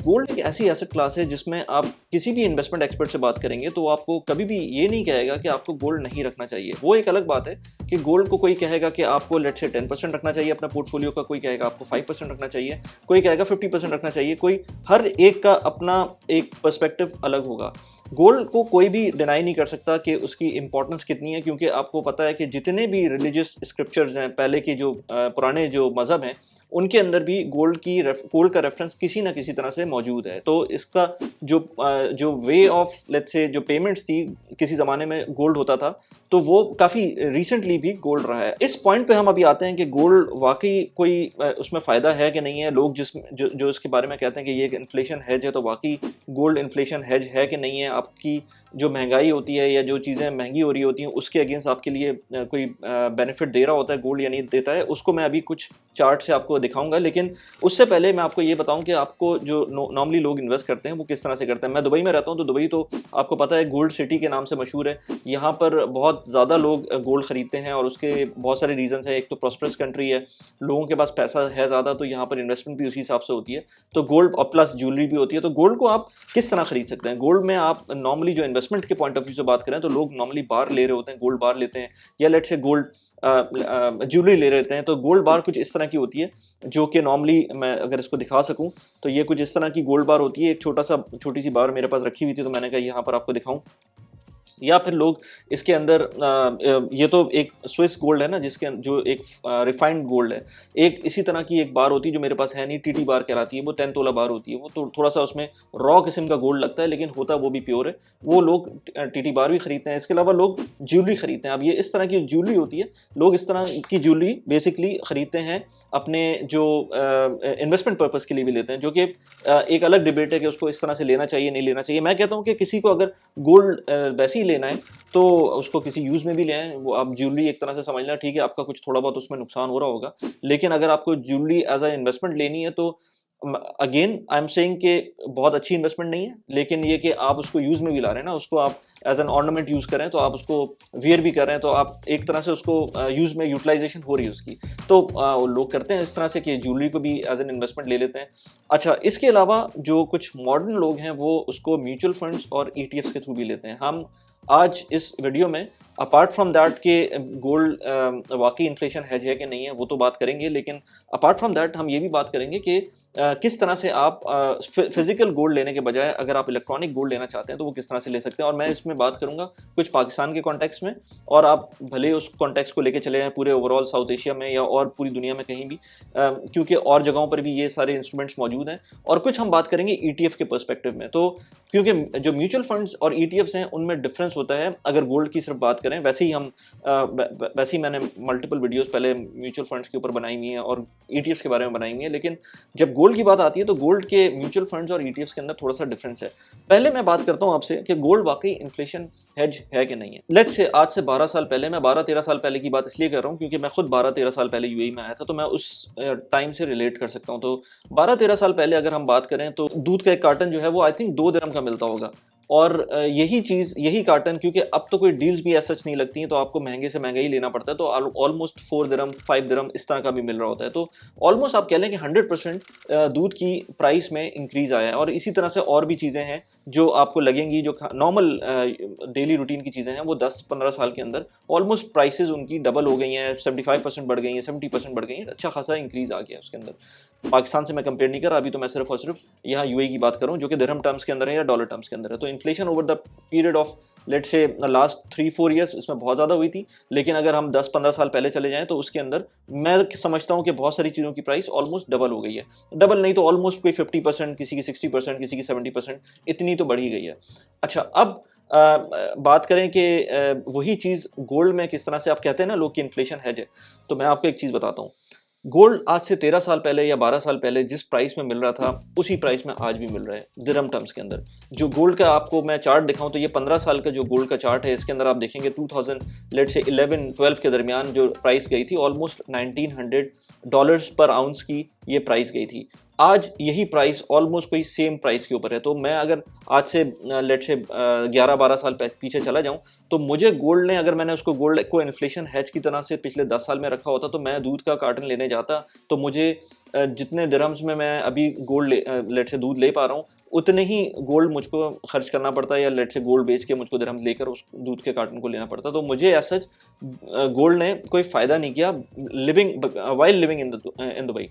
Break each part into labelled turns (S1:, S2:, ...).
S1: Gold एक ऐसी asset class है जिसमें आप किसी भी इन्वेस्टमेंट एक्सपर्ट से बात करेंगे तो आपको कभी भी ये नहीं कहेगा कि आपको गोल्ड नहीं रखना चाहिए। वो एक अलग बात है कि गोल्ड को कोई कहेगा कि आपको लेट्स से 10% रखना चाहिए अपना पोर्टफोलियो का, कोई कहेगा आपको 5% रखना चाहिए, कोई कहेगा 50% रखना चाहिए, कोई हर एक का अपना एक पर्सपेक्टिव अलग होगा। गोल्ड को कोई भी डिनाई नहीं कर सकता कि उसकी इंपॉर्टेंस कितनी है, क्योंकि आपको पता है कि जितने भी रिलीजियस स्क्रिप्चर्स हैं, पहले के जो पुराने जो मज़हब हैं, उनके अंदर भी गोल्ड का रेफरेंस किसी ना किसी तरह से मौजूद है। तो इसका जो वे ऑफ लेट्स से जो पेमेंट्स थी, किसी ज़माने में गोल्ड होता था, तो वो काफ़ी रिसेंटली भी गोल्ड रहा है। इस पॉइंट पे हम अभी आते हैं कि गोल्ड वाकई कोई उसमें फ़ायदा है कि नहीं है। लोग जो इसके बारे में कहते हैं कि ये एक इन्फ्लेशन हेज है, तो वाकई गोल्ड इन्फ्लेशन हेज है कि नहीं है। आपकी जो महंगाई होती है या जो चीज़ें महंगी हो रही होती हैं उसके अगेंस्ट आपके लिए कोई बेनिफिट दे रहा होता है गोल्ड या नहीं देता है, उसको मैं अभी कुछ चार्ट से आपको दिखाऊंगा। लेकिन उससे पहले मैं आपको ये बताऊं कि आपको जो नॉर्मली लोग इन्वेस्ट करते हैं वो किस तरह से करते हैं। मैं दुबई में रहता हूं, तो दुबई तो आपको पता है गोल्ड सिटी के नाम से मशहूर है। यहाँ पर बहुत ज़्यादा लोग गोल्ड खरीदते हैं और उसके बहुत सारे रीजंस हैं। एक तो प्रॉस्परस कंट्री है, लोगों के पास पैसा है ज़्यादा, तो यहाँ पर इन्वेस्टमेंट भी उसी हिसाब से होती है। तो गोल्ड और प्लस ज्वेलरी भी होती है। तो गोल्ड को आप किस तरह खरीद सकते हैं? गोल्ड में आप नॉर्मली जो इन्वेस्टमेंट के पॉइंट ऑफ व्यू से बात करें तो लोग नॉर्मली बार ले रहे होते हैं, गोल्ड बार लेते हैं, या लेट्स से गोल्ड ज्वेलरी ले रहते हैं। तो गोल्ड बार कुछ इस तरह की होती है, जो कि नॉर्मली मैं अगर इसको दिखा सकूं तो ये कुछ इस तरह की गोल्ड बार होती है। एक छोटी सी बार मेरे पास रखी हुई थी, तो मैंने कहा यहाँ पर आपको दिखाऊं। या फिर लोग इसके अंदर ये तो एक स्विस गोल्ड है ना, जिसके जो एक रिफाइंड गोल्ड है। एक इसी तरह की एक बार होती है जो मेरे पास है नहीं, टीटी बार कहलाती है, वो 10 तोला बार होती है। वो तो थोड़ा सा उसमें रॉ किस्म का गोल्ड लगता है, लेकिन होता वो भी प्योर है। वो लोग टीटी बार भी खरीदते हैं। इसके अलावा लोग ज्वेलरी खरीदते हैं। अब ये इस तरह की ज्वेलरी होती है, लोग इस तरह की ज्वेलरी बेसिकली खरीदते हैं अपने जो इन्वेस्टमेंट पर्पज़ के लिए भी लेते हैं, जो कि एक अलग डिबेट है कि उसको इस तरह से लेना चाहिए नहीं लेना चाहिए। मैं कहता हूँ कि किसी को अगर गोल्ड वैसे ही लेना है तो उसको किसी यूज़ में भी ले आएँ। वो आप ज्वेलरी एक तरह से समझ लें, ठीक है, आपका कुछ थोड़ा बहुत उसमें नुकसान हो रहा होगा, लेकिन अगर आपको ज्वेलरी एज अ इन्वेस्टमेंट लेनी है तो अगेन आई एम सेइंग कि बहुत अच्छी इन्वेस्टमेंट नहीं है। लेकिन ये कि आप उसको यूज़ में भी ला रहे हैं ना, उसको आप एज एन ऑर्नामेंट यूज़ करें, तो आप उसको वियर भी कर रहे हैं, तो आप एक तरह से उसको यूज़ में यूटिलाइजेशन हो रही है उसकी। तो लोग करते हैं इस तरह से कि ज्वेलरी को भी एज एन इन्वेस्टमेंट ले लेते हैं। अच्छा, इसके अलावा जो कुछ मॉडर्न लोग हैं वो उसको म्यूचुअल फंड्स और ETFs के थ्रू भी लेते हैं। हम आज इस वीडियो में अपार्ट फ्रॉम दैट के गोल्ड वाकई इन्फ्लेशन हेज है कि नहीं है वो तो बात करेंगे, लेकिन अपार्ट फ्रॉम दैट हम ये भी बात करेंगे कि किस तरह से आप फिजिकल गोल्ड लेने के बजाय अगर आप इलेक्ट्रॉनिक गोल्ड लेना चाहते हैं तो वो किस तरह से ले सकते हैं। और मैं इसमें बात करूंगा कुछ पाकिस्तान के कॉन्टेक्स्ट में, और आप भले उस कॉन्टेक्स्ट को लेके चले जाएं पूरे ओवरऑल साउथ एशिया में या और पूरी दुनिया में कहीं भी, क्योंकि और जगहों पर भी ये सारे इंस्ट्रूमेंट्स मौजूद हैं। और कुछ हम बात करेंगे ETF के पर्सपेक्टिव में। तो क्योंकि जो म्यूचुअल फंड्स और ETFs हैं उनमें डिफरेंस होता है अगर गोल्ड की सिर्फ बात करें। वैसे ही मैंने मल्टीपल वीडियोस पहले म्यूचुअल फंड्स के ऊपर बनाई हुई हैं और ETFs के बारे में बनाई हुई हैं, लेकिन जब गोल्ड की बात आती है तो गोल्ड के म्यूचुअल फंड्स और ETFs के अंदर थोड़ा सा डिफरेंस है। पहले मैं बात करता हूं आपसे कि गोल्ड वाकई इन्फ्लेशन हेज है कि नहीं है। लेट्स से आज से 12 साल पहले, मैं 12-13 साल पहले की बात इसलिए कर रहा हूं क्योंकि मैं खुद 12-13 साल पहले UAE में आया था, तो मैं उस टाइम से रिलेट कर सकता हूं। तो 12-13 साल पहले अगर हम बात करें तो दूध का एक कार्टन जो है वो आई थिंक 2 दिरहम का मिलता होगा। और यही कार्टन, क्योंकि अब तो कोई डील्स भी ऐसा नहीं लगती हैं, तो आपको महंगे से महंगा ही लेना पड़ता है, तो ऑलमोस्ट 4 दिरहम 5 दिरहम इस तरह का भी मिल रहा होता है। तो ऑलमोस्ट आप कह लें कि 100% दूध की प्राइस में इंक्रीज आया है। और इसी तरह से और भी चीज़ें हैं जो आपको लगेंगी, जो नॉर्मल डेली रूटीन की चीज़ें हैं, वो 10-15 साल के अंदर ऑलमोस्ट प्राइसेस उनकी डबल हो गई हैं, 75% बढ़ गई हैं, 70% बढ़ गई हैं। अच्छा खासा इंक्रीज आ गया है उसके अंदर। पाकिस्तान से मैं कंपेयर नहीं कर रहा, अभी तो मैं सिर्फ और सिर्फ यहाँ UAE की बात करूँ, जो कि दिरहम टर्म्स के अंदर है या डॉलर टर्म्स के अंदर है। तो inflation over the period of let's say last 3-4 years इसमें बहुत ज़्यादा हुई थी। लेकिन अगर हम 10-15 साल पहले चले जाएं तो उसके अंदर मैं समझता हूं कि बहुत सारी चीज़ों की प्राइस ऑलमोस्ट डबल हो गई है। डबल नहीं तो ऑलमोस्ट कोई 50%, किसी की 60%, किसी की 70%, इतनी तो बढ़ ही गई है। अच्छा, अब बात करें कि वही चीज़ गोल्ड में किस तरह से, आप कहते हैं ना लोग कि इन्फ्लेशन हेज है, तो मैं आपको एक चीज़ बताता हूँ। गोल्ड आज से 13 साल पहले या 12 साल पहले जिस प्राइस में मिल रहा था उसी प्राइस में आज भी मिल रहा है दिरहम टर्म्स के अंदर। जो गोल्ड का आपको मैं चार्ट दिखाऊं तो ये 15 साल का जो गोल्ड का चार्ट है, इसके अंदर आप देखेंगे 2011-12 के दरमियान जो प्राइस गई थी ऑलमोस्ट $1900 पर आउंस की ये प्राइस गई थी। आज यही प्राइस ऑलमोस्ट कोई सेम प्राइस के ऊपर है। तो मैं अगर आज से लेट से 11-12 साल पीछे चला जाऊं, तो मुझे गोल्ड ने, अगर मैंने उसको गोल्ड को इन्फ्लेशन हेज की तरह से पिछले 10 साल में रखा होता, तो मैं दूध का कार्टन लेने जाता तो मुझे जितने दिरहम्स में मैं अभी गोल्ड लेट से दूध ले पा रहा हूँ, उतने ही गोल्ड मुझको खर्च करना पड़ता है, या लेट से गोल्ड बेच के मुझको दिरहम्स लेकर उस दूध के कार्टन को लेना पड़ता। तो मुझे ऐसा गोल्ड ने कोई फ़ायदा नहीं किया वाइल लिविंग इन दुबई।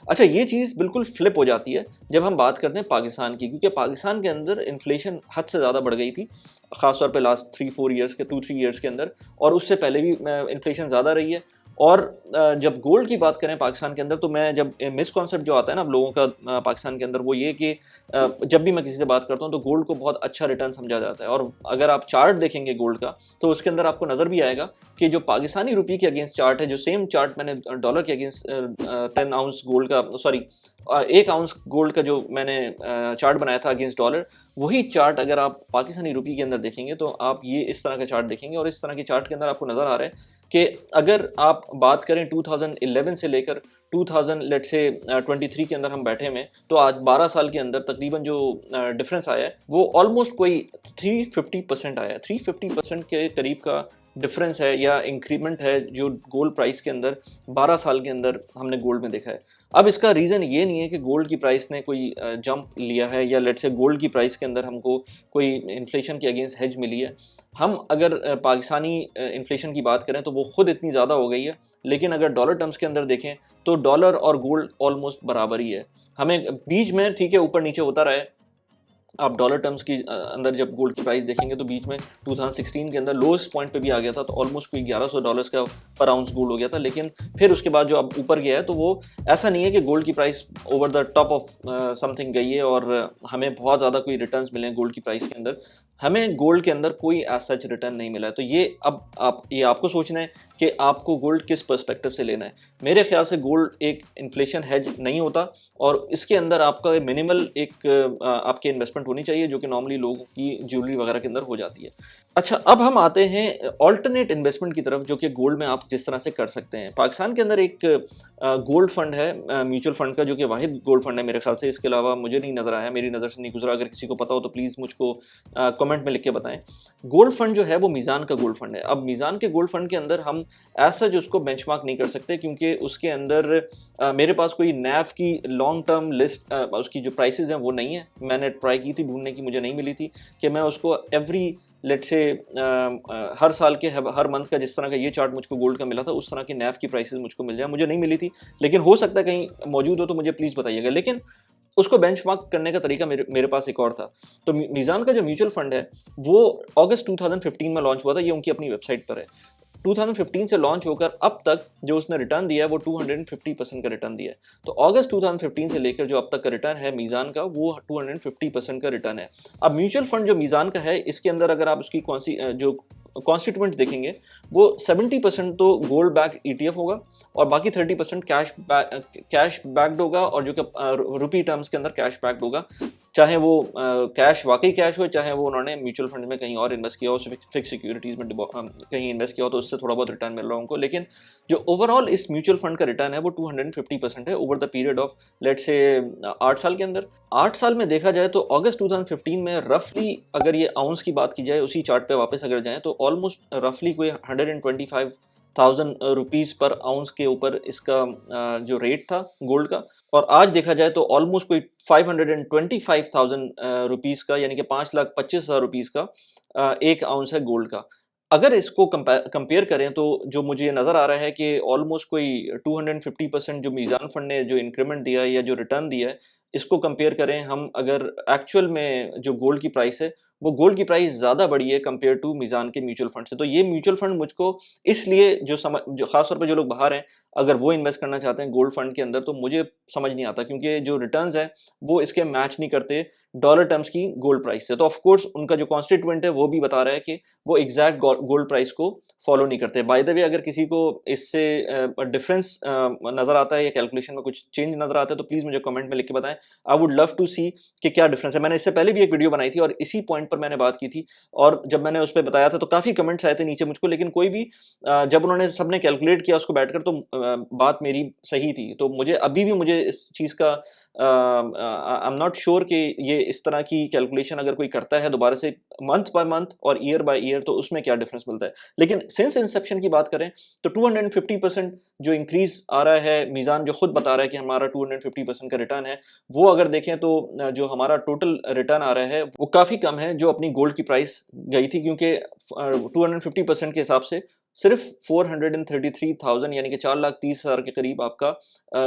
S1: अच्छा, ये चीज़ बिल्कुल फ्लिप हो जाती है जब हम बात करते हैं पाकिस्तान की, क्योंकि पाकिस्तान के अंदर इन्फ्लेशन हद से ज़्यादा बढ़ गई थी, ख़ासतौर पे लास्ट 3-4 ईयर्स के 2-3 ईयर्स के अंदर, और उससे पहले भी इन्फ्लेशन ज़्यादा रही है। और जब गोल्ड की बात करें पाकिस्तान के अंदर, तो मैं जब मिसकॉन्सेप्ट जो आता है ना अब लोगों का पाकिस्तान के अंदर, वो ये कि जब भी मैं किसी से बात करता हूँ तो गोल्ड को बहुत अच्छा रिटर्न समझा जाता है। और अगर आप चार्ट देखेंगे गोल्ड का, तो उसके अंदर आपको नज़र भी आएगा कि जो पाकिस्तानी रुपये के अगेंस्ट चार्ट है, जो सेम चार्ट मैंने डॉलर के अगेंस्ट 10 आउंस गोल्ड का, सॉरी 1 आउंस गोल्ड का जो मैंने चार्ट बनाया था अगेंस्ट डॉलर, वही चार्ट अगर आप पाकिस्तानी रुपये के अंदर देखेंगे तो आप ये इस तरह का चार्ट देखेंगे। और इस तरह के चार्ट के अंदर आपको नज़र आ रहा है कि अगर आप बात करें 2011 से लेकर 2023 के अंदर हम बैठे में, तो आज 12 साल के अंदर तकरीबन जो डिफरेंस आया है वो ऑलमोस्ट कोई 350% आया है। 350% के करीब का डिफरेंस है या इंक्रीमेंट है जो गोल्ड प्राइस के अंदर 12 साल के अंदर हमने गोल्ड में देखा है। अब इसका रीज़न ये नहीं है कि गोल्ड की प्राइस ने कोई जंप लिया है, या लेट से गोल्ड की प्राइस के अंदर हमको कोई इन्फ्लेशन के अगेंस्ट हेज मिली है। हम अगर पाकिस्तानी इन्फ्लेशन की बात करें तो वो खुद इतनी ज़्यादा हो गई है, लेकिन अगर डॉलर टर्म्स के अंदर देखें तो डॉलर और गोल्ड ऑलमोस्ट बराबर ही है। हमें बीच में ठीक है ऊपर नीचे होता रहा है। आप डॉलर टर्म्स की अंदर जब गोल्ड की प्राइस देखेंगे तो बीच में 2016 के अंदर लोएस्ट पॉइंट पे भी आ गया था, तो ऑलमोस्ट कोई $1100 का पर आउंस गोल्ड हो गया था। लेकिन फिर उसके बाद जो अब ऊपर गया है, तो वो ऐसा नहीं है कि गोल्ड की price over the top of something गई है और हमें बहुत ज़्यादा कोई रिटर्न्स मिले हैं गोल्ड की प्राइस के अंदर। हमें गोल्ड के अंदर कोई एज सच रिटर्न नहीं मिला है। तो ये अब ये आपको सोचना है कि आपको गोल्ड किस पर्सपेक्टिव से लेना है। मेरे ख्याल से गोल्ड एक इन्फ्लेशन हेज नहीं होता, और इसके अंदर आपका मिनिमल एक आपकी इन्वेस्टमेंट होनी चाहिए, जो कि नॉर्मली लोगों की ज्वेलरी वगैरह के अंदर हो जाती है। अच्छा, अब हम आते हैं ऑल्टरनेट इन्वेस्टमेंट की तरफ, जो कि गोल्ड में आप जिस तरह से कर सकते हैं। पाकिस्तान के अंदर एक गोल्ड फंड है म्यूचुअल फंड का, जो कि वाहिद गोल्ड फंड है मेरे ख्याल से। इसके अलावा मुझे नहीं नज़र आया, मेरी नज़र से नहीं गुजरा। अगर किसी को पता हो तो प्लीज़ मुझको कमेंट में लिख के बताएं। गोल्ड फंड जो है वो मीज़ान का गोल्ड फंड है। अब मीज़ान के गोल्ड फंड के अंदर हम ऐसा जो उसको बेंचमार्क नहीं कर सकते, क्योंकि उसके अंदर मेरे पास कोई नैफ की लॉन्ग टर्म लिस्ट उसकी जो प्राइसेस हैं वो नहीं है। मैंने ट्राई की थी ढूंढने की, मुझे नहीं मिली थी कि मैं उसको एवरी लेट से हर साल के हर मंथ का जिस तरह का ये चार्ट मुझको गोल्ड का मिला था, उस तरह की नैफ की प्राइसेस मुझको मिल जाए। मुझे नहीं मिली थी, लेकिन हो सकता है कहीं मौजूद हो तो मुझे प्लीज़ बताइएगा। लेकिन उसको बेंचमार्क करने का तरीका मेरे पास एक और था। तो मीज़ान का जो म्यूचुअल फंड है वो अगस्त 2015 में लॉन्च हुआ था। ये उनकी अपनी वेबसाइट पर है। 2015 से लॉन्च होकर अब तक जो उसने रिटर्न दिया है वो 250% का रिटर्न दिया है। तो अगस्त 2015 से लेकर जो अब तक का रिटर्न है मीज़ान का, वो 250% का रिटर्न है। अब म्यूचुअल फंड जो मीज़ान का है, इसके अंदर अगर आप उसकी कौन सी जो कॉन्स्टिट्यूएंट देखेंगे, वो 70% तो गोल्ड बैक ETF होगा, और बाकी 30% कैश बैक्ड होगा, और जो कि रुपी टर्म्स के अंदर कैश बैक्ड होगा। चाहे वो कैश वाकई कैश हो, चाहे वो उन्होंने म्यूचुअल फंड में कहीं और इन्वेस्ट किया हो, फिक्स सिक्योरिटीज़ में कहीं इन्वेस्ट किया हो, तो उससे थोड़ा बहुत रिटर्न मिल रहा है उनको। लेकिन जो ओवरऑल इस म्यूचुअल फंड का रिटर्न है वो 250% है over the period of late से 8 साल के अंदर। 8 साल में देखा जाए तो अगस्त 2015 में रफली, अगर ये आउंस की बात की जाए, उसी चार्ट पे वापस अगर जाएँ, तो ऑलमोस्ट रफली कोई 125,000 रुपीज़ पर आउंस के ऊपर इसका जो रेट था गोल्ड का। और आज देखा जाए तो ऑलमोस्ट कोई 525,000 रुपीज़ का, यानी कि 5,25,000 रुपीज़ का एक आउंस है गोल्ड का। अगर इसको कंपेयर करें तो जो मुझे नज़र आ रहा है कि ऑलमोस्ट कोई 250% जो मीज़ान फंड ने जो इंक्रीमेंट दिया है या जो रिटर्न दिया है, इसको कंपेयर करें हम, अगर एक्चुअल में जो गोल्ड की प्राइस है, वो गोल्ड की प्राइस ज़्यादा बढ़ी है कंपेयर टू मीज़ान के म्यूचुअल फंड से। तो ये म्यूचुअल फंड मुझको इसलिए जो ख़ासतौर पे जो लोग बाहर हैं, अगर वो इन्वेस्ट करना चाहते हैं गोल्ड फंड के अंदर, तो मुझे समझ नहीं आता, क्योंकि जो रिटर्न्स हैं वो इसके मैच नहीं करते डॉलर टर्म्स की गोल्ड प्राइस से। तो ऑफ कोर्स उनका जो कॉन्स्टिट्यूएंट है वो भी बता रहा है कि वो एग्जैक्ट गोल्ड प्राइस को फॉलो नहीं करते। बाय द वे, अगर किसी को इससे डिफरेंस नज़र आता है या कैलकुलेशन में कुछ चेंज नज़र आता है, तो प्लीज़ मुझे कमेंट में लिख के बताएं। आई वुड लव टू सी कि क्या डिफरेंस है। मैंने इससे पहले भी एक वीडियो बनाई थी और इसी पॉइंट पर मैंने बात की थी, और जब मैंने उस पे बताया था तो काफ़ी कमेंट्स आए थे नीचे मुझको, लेकिन कोई भी जब उन्होंने सबने कैलकुलेट किया उसको बैठकर, तो बात मेरी सही थी। तो मुझे अभी भी मुझे इस चीज़ का आई एम नॉट श्योर कि ये इस तरह की कैलकुलेशन अगर कोई करता है दोबारा से मंथ बाय मंथ और ईयर बाय ईयर, तो उसमें क्या डिफरेंस मिलता है। लेकिन सिंस इंसेप्शन की बात करें तो 250% जो इंक्रीज आ रहा है, मीज़ान जो खुद बता रहा है कि हमारा 250% का रिटर्न है, वो अगर देखें तो जो हमारा टोटल रिटर्न आ रहा है वो काफ़ी कम है जो अपनी गोल्ड की प्राइस गई थी, क्योंकि 250% के हिसाब से सिर्फ 433,000 यानी कि 4,30,000 के करीब आपका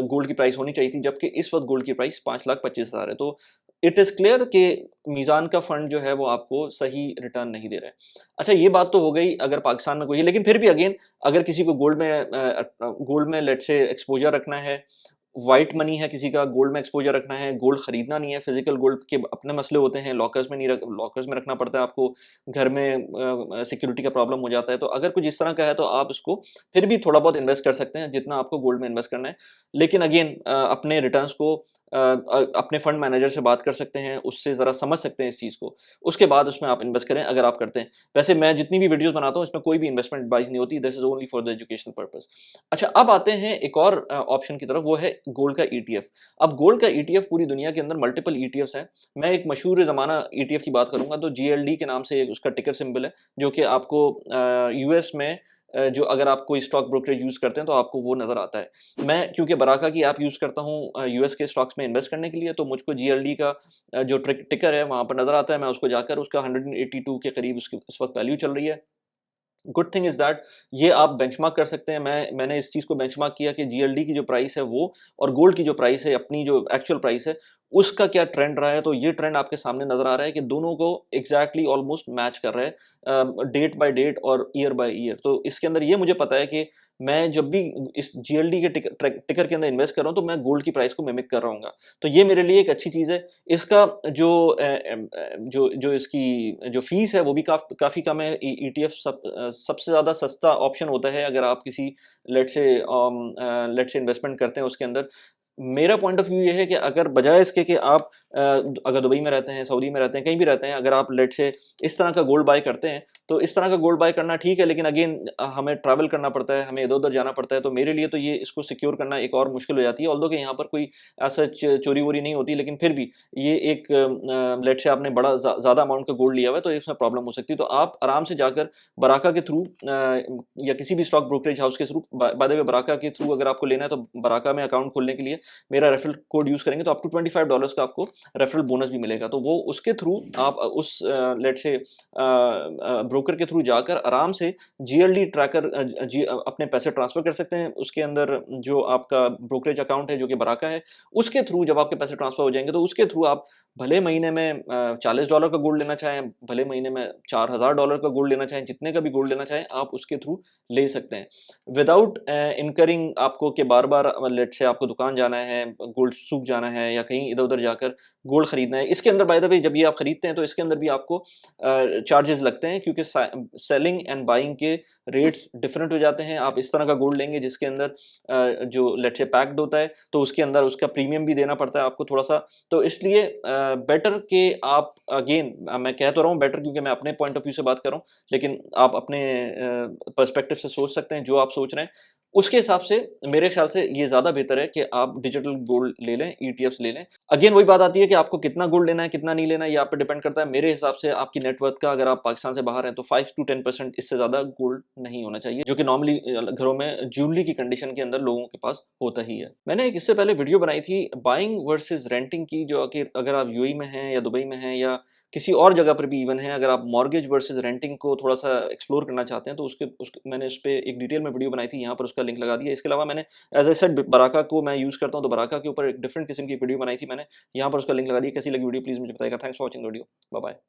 S1: गोल्ड की प्राइस होनी चाहिए थी, जबकि इस वक्त गोल्ड की प्राइस 5,25,000 है। तो इट इज़ क्लियर कि मीज़ान का फंड जो है वो आपको सही रिटर्न नहीं दे रहा है। अच्छा, ये बात तो हो गई अगर पाकिस्तान में कोई है, लेकिन फिर भी अगेन अगर किसी को गोल्ड में लेट्स से एक्सपोजर रखना है, व्हाइट मनी है किसी का, गोल्ड में एक्सपोजर रखना है, गोल्ड खरीदना नहीं है, फिजिकल गोल्ड के अपने मसले होते हैं, लॉकर्स में रखना पड़ता है आपको, घर में सिक्योरिटी का प्रॉब्लम हो जाता है। तो अगर कुछ इस तरह का है तो आप इसको फिर भी थोड़ा बहुत इन्वेस्ट कर सकते हैं जितना आपको गोल्ड में इन्वेस्ट करना है। लेकिन अगेन अपने रिटर्न्स को अपने फंड मैनेजर से बात कर सकते हैं, उससे ज़रा समझ सकते हैं इस चीज़ को, उसके बाद उसमें आप इन्वेस्ट करें अगर आप करते हैं। वैसे मैं जितनी भी वीडियोस बनाता हूँ इसमें कोई भी इन्वेस्टमेंट एडवाइस नहीं होती, this is only for the educational purpose. अच्छा, अब आते हैं एक और ऑप्शन की तरफ, वो है गोल्ड का ईटीएफ। अब गोल्ड का ईटीएफ पूरी दुनिया के अंदर मल्टीपल ईटीएफ्स हैं। मैं एक मशहूर ज़माना ईटीएफ की बात करूंगा तो जीएलडी के नाम से उसका टिकर सिंबल है, जो कि आपको यूएस में जो अगर आप कोई स्टॉक ब्रोकरेज यूज़ करते हैं तो आपको वो नज़र आता है। मैं क्योंकि बराका की ऐप यूज़ करता हूँ यूएस के स्टॉक्स में इन्वेस्ट करने के लिए, तो मुझको जीएलडी का जो टिकर है वहाँ पर नज़र आता है। मैं उसको जाकर उसका 182 के करीब उसकी इस वक्त वैल्यू चल रही है। गुड थिंग इज़ दैट ये आप बेंचमार्क कर सकते हैं। मैंने इस चीज़ को बेंचमार्क किया कि जीएलडी की जो प्राइस है वो और गोल्ड की जो प्राइस है, अपनी जो एक्चुअल प्राइस है, उसका क्या ट्रेंड रहा है। तो ये ट्रेंड आपके सामने नज़र आ रहा है कि दोनों को एग्ज़ैक्टली ऑलमोस्ट मैच कर रहा है डेट बाय डेट और ईयर बाय ईयर। तो इसके अंदर ये मुझे पता है कि मैं जब भी इस जीएलडी के टिकर के अंदर इन्वेस्ट कर रहा हूँ तो मैं गोल्ड की प्राइस को मिमिक कर रहा हूँगा। तो ये मेरे लिए एक अच्छी चीज़ है। इसका जो जो इसकी जो फ़ीस है वो भी काफ़ी कम है। ईटीएफ सबसे ज़्यादा सस्ता ऑप्शन होता है अगर आप किसी लेट्स से इन्वेस्टमेंट करते हैं उसके अंदर। मेरा पॉइंट ऑफ व्यू ये है कि अगर बजाय इसके कि आप अगर दुबई में रहते हैं, सऊदी में रहते हैं, कहीं भी रहते हैं, अगर आप लेट्स से इस तरह का गोल्ड बाय करते हैं, तो इस तरह का गोल्ड बाय करना ठीक है, लेकिन अगेन हमें ट्रैवल करना पड़ता है, हमें इधर-उधर जाना पड़ता है, तो मेरे लिए तो ये इसको सिक्योर करना एक और मुश्किल हो जाती है। ऑल्दो कि यहाँ पर कोई ऐसा चोरी-वोरी नहीं होती, लेकिन फिर भी ये एक लेट्स से आपने बड़ा ज़्यादा अमाउंट का गोल्ड लिया हुआ है, तो इसमें प्रॉब्लम हो सकती है। तो आप आराम से जाकर बराका के थ्रू या किसी भी स्टॉक ब्रोकरेज हाउस के through, by the way Baraka के थ्रू अगर आपको लेना है, तो बराका में अकाउंट खोलने के लिए मेरा रेफरल कोड यूज़ करेंगे तो अप टू $25 का आपको रेफरल बोनस भी मिलेगा। तो वो उसके थ्रू आप उस लेट्स से ब्रोकर के थ्रू जाकर आराम से जीएलडी ट्रैकर अपने पैसे ट्रांसफ़र कर सकते हैं। उसके अंदर जो आपका ब्रोकरेज अकाउंट है जो कि बराका है, उसके थ्रू जब आपके पैसे ट्रांसफ़र हो जाएँगे तो उसके थ्रू आप भले महीने में $40 का गोल्ड लेना चाहें, भले महीने में $4,000 का गोल्ड लेना चाहें, जितने का भी गोल्ड लेना चाहें आप उसके थ्रू ले सकते हैं। विदाउट इनकरिंग आपको कि बार-बार लेट्स से आपको दुकान जाना है, गोल्ड सूक जाना है या कहीं इधर-उधर जाकर गोल्ड खरीदना है। इसके अंदर बाय द वे जब ये आप खरीदते हैं तो इसके अंदर भी आपको चार्जेस लगते हैं, क्योंकि सेलिंग एंड बाइंग के रेट्स डिफरेंट हो जाते हैं। आप इस तरह का गोल्ड लेंगे जिसके अंदर जो लेट्स से पैक्ड होता है, तो उसके अंदर उसका प्रीमियम भी देना पड़ता है आपको थोड़ा-सा। तो इसलिए बेटर कि आप अगेन मैं कह तो रहा हूँ बेटर क्योंकि मैं अपने पॉइंट ऑफ व्यू से बात कर रहा हूँ, लेकिन आप अपने पर्सपेक्टिव से सोच सकते हैं जो आप सोच रहे हैं। उसके हिसाब से मेरे ख्याल से ये ज़्यादा बेहतर है कि आप डिजिटल गोल्ड ले लें, ईटीएफ्स ले लें। अगेन वही बात आती है कि आपको कितना गोल्ड लेना है, कितना नहीं लेना है, ये आप पे डिपेंड करता है। मेरे हिसाब से आपकी नेटवर्थ का अगर आप पाकिस्तान से बाहर हैं तो 5 to 10% इससे ज़्यादा गोल्ड नहीं होना चाहिए, जो कि नॉर्मली घरों में ज्वेलरी की कंडीशन के अंदर लोगों के पास होता ही है। मैंने एक इससे पहले वीडियो बनाई थि बाइंग वर्सेस रेंटिंग की, जो कि अगर आप यूएई में हैं या दुबई में हैं या किसी और जगह पर भी इवन है, अगर आप मॉर्गेज वर्सेस रेंटिंग को थोड़ा-सा एक्सप्लोर करना चाहते हैं तो मैंने उस पे एक डिटेल में वीडियो बनाई थी, यहाँ पर उसका लिंक लगा दिया। इसके अलावा मैंने एज़ आई सेड बराका को मैं यूज़ करता हूँ, तो बराका के ऊपर एक डिफरेंट किस्म की वीडियो बनाई थी मैंने, यहाँ पर उसका लिंक लगा दिया। कैसी लगी वीडियो प्लीज़ मुझे बताइएगा। Thanks for watching the video. Bye bye.